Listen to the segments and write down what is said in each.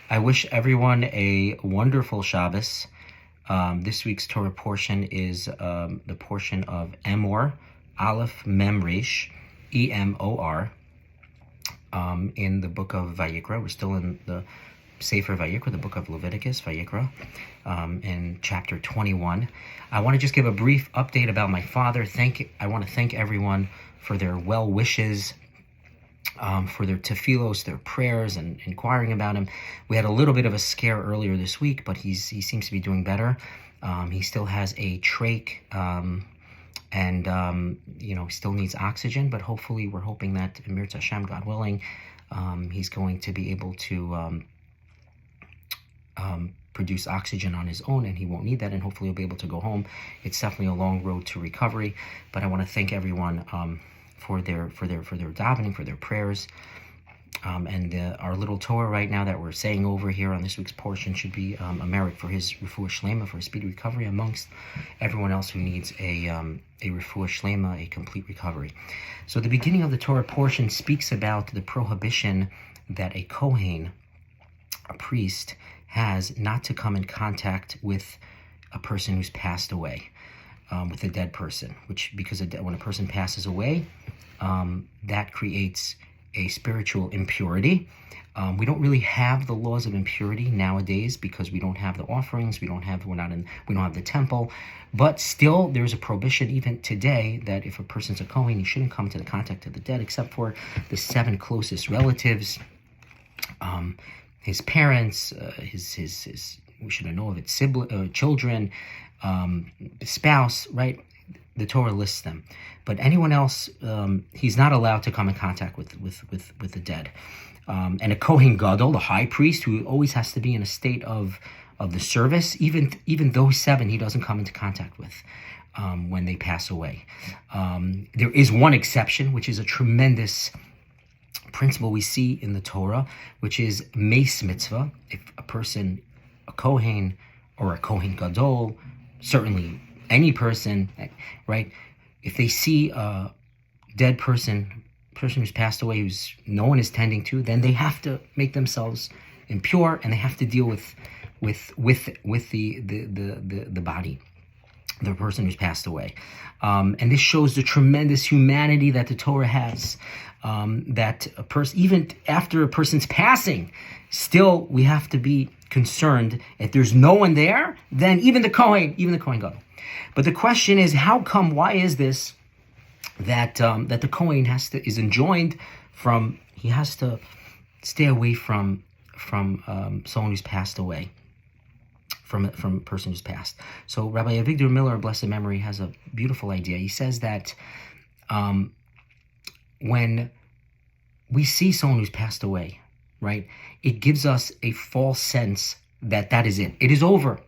I wish everyone a wonderful Shabbos. This week's Torah portion is the portion of Emor, Aleph Mem Resh, Emor, in the book of Vayikra. We're still in the Sefer Vayikra, the book of Leviticus, Vayikra, in chapter 21. I want to just give a brief update about my father. I want to thank everyone for their well wishes, for their tefillos, their prayers, and inquiring about him. We had a little bit of a scare earlier this week, but he seems to be doing better. He still has a trach, and he still needs oxygen, but hopefully we're hoping that, Emir Hashem, God willing, he's going to be able to produce oxygen on his own, and he won't need that, and hopefully he'll be able to go home. It's definitely a long road to recovery, but I want to thank everyone for their davening, for their prayers, and our little Torah right now that we're saying over here on this week's portion should be a merit for his refuah shlema, for his speedy recovery, amongst everyone else who needs a refuah shlema, a complete recovery. So the beginning of the Torah portion speaks about the prohibition that a Kohen, a priest, has not to come in contact with a person who's passed away, with a dead person, because when a person passes away, that creates a spiritual impurity. We don't really have the laws of impurity nowadays because we don't have the offerings, we don't have the temple, but still there's a prohibition even today that if a person's a Kohen, he shouldn't come to the contact of the dead except for the 7 closest relatives, his parents, we should know of it, children, spouse, right? The Torah lists them, but anyone else, he's not allowed to come in contact with the dead. And a Kohen Gadol, the high priest, who always has to be in a state of the service, even those 7, he doesn't come into contact with when they pass away. There is one exception, which is a tremendous principle we see in the Torah, which is Meis Mitzvah. If a person, a Kohen or a Kohen Gadol, certainly any person, right? If they see a dead person who's passed away, who's no one is tending to, then they have to make themselves impure, and they have to deal with the body, the person who's passed away. And this shows the tremendous humanity that the Torah has. That a person, even after a person's passing, still we have to be concerned. If there's no one there, then even the Kohen Gadol. But the question is, how come? Why is this that the Kohen is enjoined from? He has to stay away from someone who's passed away, from a person who's passed. So Rabbi Avigdor Miller, blessed memory, has a beautiful idea. He says that when we see someone who's passed away, right, it gives us a false sense that is it. It is over,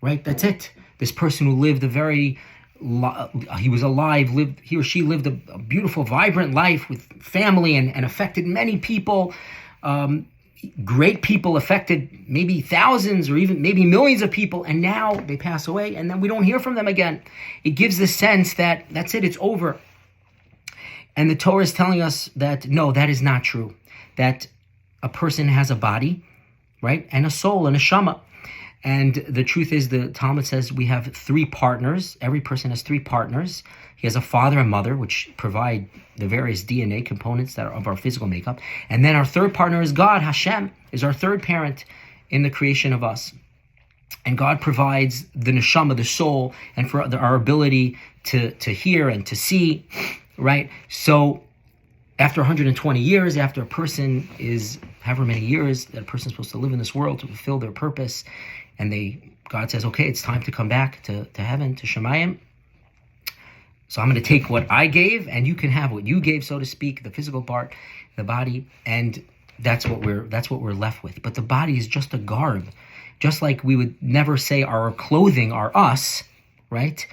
right? That's it. This person who lived he was alive, he or she lived a beautiful, vibrant life with family and affected many people, great people, affected maybe thousands or even maybe millions of people, and now they pass away and then we don't hear from them again. It gives the sense that that's it, it's over. And the Torah is telling us that, no, that is not true. That a person has a body, right, and a soul, and a neshama. And the truth is, the Talmud says we have 3 partners. Every person has 3 partners. He has a father and mother, which provide the various DNA components that are of our physical makeup. And then our 3rd partner is God. Hashem is our 3rd parent in the creation of us. And God provides the neshama, the soul, and for our ability to hear and to see, right? So after 120 years, after a person is, however many years that a person is supposed to live in this world to fulfill their purpose, and God says, okay, it's time to come back to heaven, to Shemayim. So I'm going to take what I gave, and you can have what you gave, so to speak, the physical part, the body, and that's what we're left with. But the body is just a garb, just like we would never say our clothing are us, right?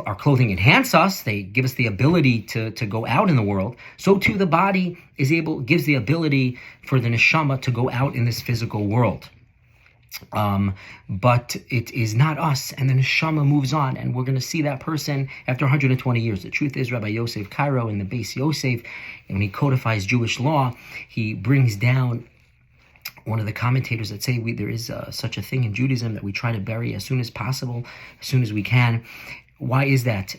Our clothing enhance us; they give us the ability to go out in the world. So too, the body gives the ability for the neshama to go out in this physical world. But it is not us, and the neshama moves on, and we're going to see that person after 120 years. The truth is, Rabbi Yosef Cairo in the Beis Yosef, and when he codifies Jewish law, he brings down one of the commentators that say there is such a thing in Judaism that we try to bury as soon as possible, as soon as we can. Why is that?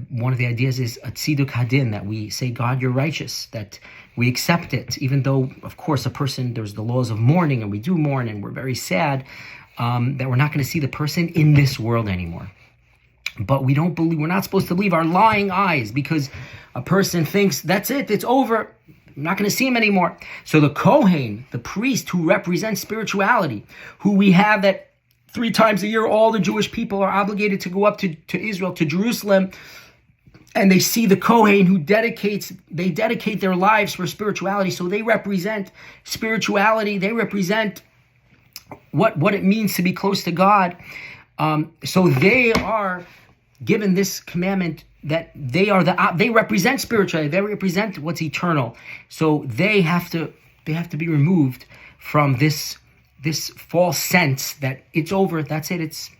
One of the ideas is a tziduk hadin, that we say, God, you're righteous, that we accept it, even though, of course, there's the laws of mourning, and we do mourn, and we're very sad, that we're not going to see the person in this world anymore. But we're not supposed to believe our lying eyes, because a person thinks, that's it, it's over, I'm not going to see him anymore. So the Kohen, the priest who represents spirituality, who we have that 3 times a year, all the Jewish people are obligated to go up to Israel, to Jerusalem, and they see the Kohen who dedicate their lives for spirituality. So they represent spirituality. They represent what it means to be close to God. So they are given this commandment that they represent spirituality. They represent what's eternal. So they have to be removed from this false sense that it's over. That's it. It's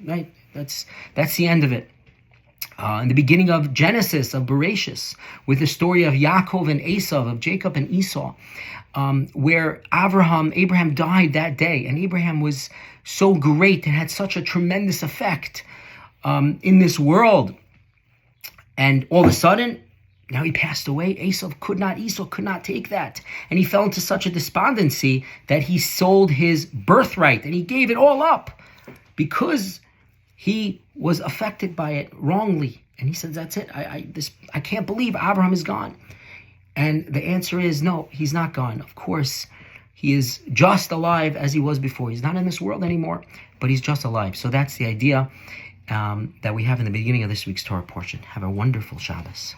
right. That's the end of it. In the beginning of Genesis, of Bereshis, with the story of Yaakov and Esav, of Jacob and Esau, where Abraham died that day, and Abraham was so great and had such a tremendous effect in this world, and all of a sudden, now he passed away. Esau could not take that, and he fell into such a despondency that he sold his birthright and he gave it all up because he was affected by it wrongly. And he said, that's it. I can't believe Abraham is gone. And the answer is no, he's not gone. Of course, he is just alive as he was before. He's not in this world anymore, but he's just alive. So that's the idea that we have in the beginning of this week's Torah portion. Have a wonderful Shabbos.